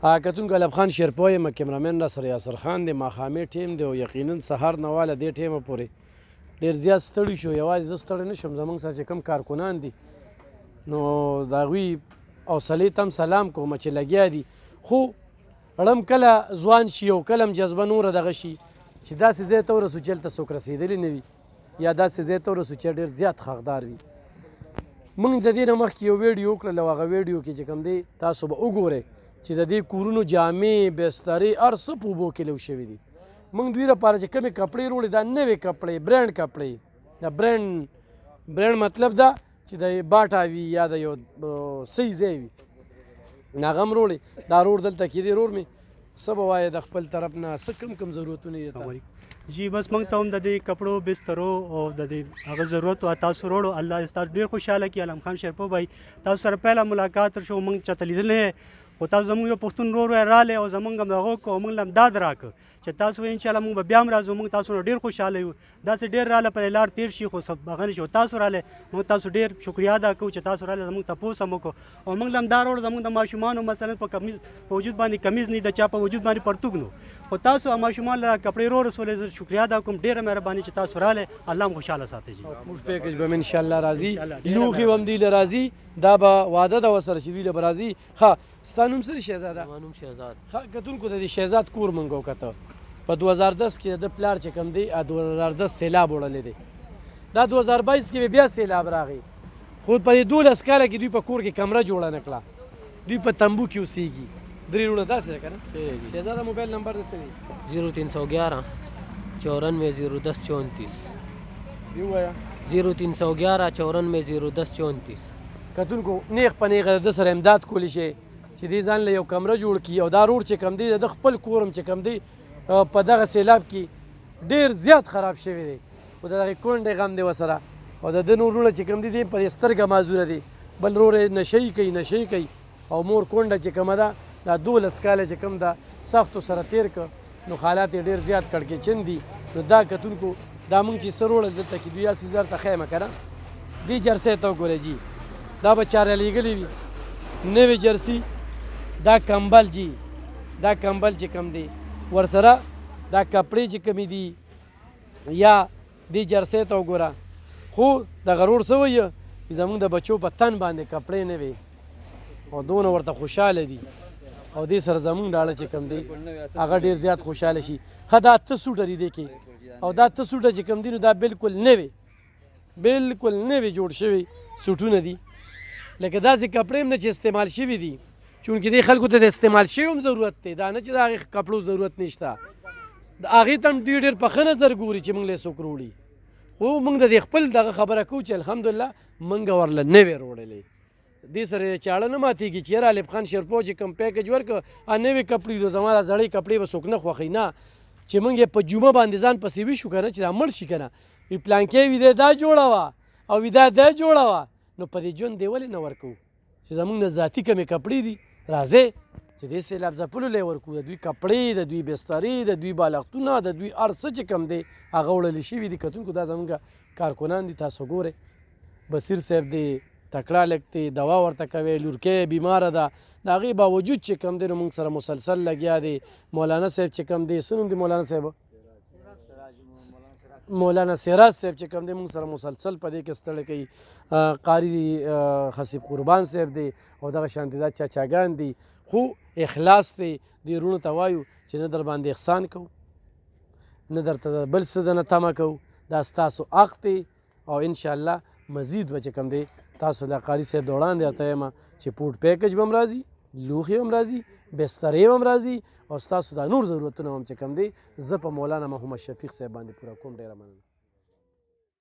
کتونکو علب خان شیرپو یم کیمرامین را سره یاسر خان دی ماښامي ټیم دی او یقینا سهار نه واله دې ټیمه پورې ډېر زیات ستړي شو یوازې زه ستړی نه شوم زموږ سره چې کوم کارکنان دي نو د هغوی حوصلې ته هم سلام کوم چې لګیا دي خو ړم کله ځوان شي او کله هم جذبه نوره دغه شي چې داسې ځای ته ورسو چې هلته څوک رسېدلی نه وي یا داسې ځای ته ورسو چې ډېر زیات حقدار وي موږ د دې نه مخکې یو ویډیو وکړل او هغه ویډیو کې چې کوم دی تاسو به وګورئ چې د دې کورونو جامې بسترې هر څه په اوبو کې لو شوي دي موږ دوی لپاره چې کومې کپړې وروړي دا نوې کپړې برانډ کپړې دا برانډ مطلب دا چې د باټا وي یا د یو صحیح ځای وي هغه هم وروړي دا روړ دلته کېدی رور مې څه به وایې د خپل طرف نه څه کوم ضرورتونه یې جی بس موږ ته هم د دې کپړو بسترو او د دې هغه ضرورت و تاسو وروړو الله ستاسو ډېر خوشحاله کړي علم خان شیرپو بھائی تاسو سره پهله ملاقات شو موږ چاته لیدلی خو تاسو زموږ یو پښتون ورور رالی او زموږ هم دغه وکړو او موږ له هم داد راکړه چې تاسو انشاءالله موږ به بیا هم راځو موږ تاسو نه ډېر خوشحاله یو داسې ډېر راله په لار تېر شي خو هغه نه شي تاسو رالی موږ تاسو ډېر شکریا ادا کوو چې تاسو رالی زموږ تپوس هم وکړو او موږ له هم دا راوړو زموږ د ماشومانو مثلا په وجود باندې کمیز نه د چا په وجود باندې پرتوګ نو خو تاسو ماشومان له کپړې رو رسولې زه شکریا ادا کوم ډېره مهرباني چې تاسو رالی الله هم خوشحاله ساتي جي موږ پیکج به هم انشاءالله راځي لوښي هم دوی له راځي دا به واده ده ورسره چې دوی له به راځي ښه ستا نوم څه دی شهزاده زما نوم شهزاد ښه کتونکو د دې شهزاد کور موږ وکته په 2010 کې د پلار چې کوم دی 2010 سیلاب وړلی دی دا 2022 کې بیا سیلاب راغی خو په دې 12 کاله کې دوی په کور کې کمره جوړه نه کړه دوی په تمبو کې اوسېږي درې وروڼه داسې ده که نه شهزاده موبایل نمبر د څه دی 0311 94 010 34 ووایه 0311 94 010 34 کتونکو نیغ په نیغه د سره امداد کولی شي چې دې ځان له یو کمره جوړ کړي او دا روډ چې کوم دی د خپل کور هم چې کوم دی په دغه سیلاب کې ډېر زیات خراب شوی دی خو د دغې کونډې غم دی ورسره او د ده نور وروڼه چې کوم دي دی په سترګه معذوره دي بل رور یې نشهیي کوي او مور کونډه چې کومه ده دا 12 کاله چې کوم ده سختو سره تېر کړ نو حالات یې ډېر زیات کړکېچن دي نو دا کتونکو دا موږ چې څه روړل دلته کې 82,000 ته ښیم که نه دې جرسۍ ته وګورئ جي دا به چاره لیږلي وي نوې جرسي دا کمبل جي دا کمبل چې کوم دی ورسره دا کپړې چې کومې دي یا دې جرسۍ ته وګوره خو دغه رور څه وایه زموږ د بچو په تن باندې کپړې نه وي او دونه ورته خوشحاله دي او دې سره زموږ ډاړه چې کوم دی هغه ډېر زیات خوشحاله شي ښه دا 8 سوټه دي دې کې او دا 8 سوټه چې کوم دي نو دا بالکل نوې جوړ شوي سوټونه دي لکه داسې کپړې هم نه چې استعمال شوي دي چونکې دې خلکو ته د استعمال شوي هم ضرورت دی دا نه چې د هغې کپړو ضرورت نشته د هغې ته هم دوی ډېر په ښه نظر ګوري چې موږ له څوک روړي خو موږ د دې خپل دغه خبره کوو چې الحمدلله موږ ورله نوې روړلې دې سره یې چاړه نه ماتېږي چې یاره الف خان شیرپو چې کوم پیکج ورکړه نوې کپړې دو زما دا زړې کپړې به څوک نه خوښوي نه چې موږ یې په جمعه باندې ځان پسې وشو که نه چې دا مړ شي که نه وي پلانکې وي دا جوړه وه او وي دا جوړه وه نو په دې ژوند دی ولې نه ورکوو چې زموږ نه ذاتي کمې کپړې دي راځئ چې دې سیلاب ځپلو لی ورکوو د دوی کپړې د دوی بسترې د دوی بالښتونه د دوی هر څه چې کوم دی هغه وړلی شوي دي کتونکو دا زموږ کارکنان دي تاسو ګورئ بصیر صاحب دی تکړه لږ دی دوا ورته کوي لورکۍ بیماره ده د هغې باوجود چې کوم دی نو موږ سره مسلسل لګیا دی مولانا صاحب چې کوم دی څه نوم دی مولانا صاحب مولانا سراج صاحب چې کوم دی موږ سره مسلسل په دې کې ستړی کوي قاري خصیب قربان صاحب دی او دغه شانتې دا چاچاګان دي خو اخلاص دی دې وروڼو ته وایو چې نه در باندې احسان کوو نه درته بل څه د نه تمه کوو دا ستاسو حق دی او انشاءالله مزید به چې کوم دی تاسو له قاري صاحب د وړاندې درته یم چې پوټ پیکج به هم راځي لوښي هم راځي بسترې هم راځي او ستاسو دا نور ضرورتونه هم چې کوم دی زه په مولانا محمد شفیق صاحب باندې پوره کوم ډېره مننه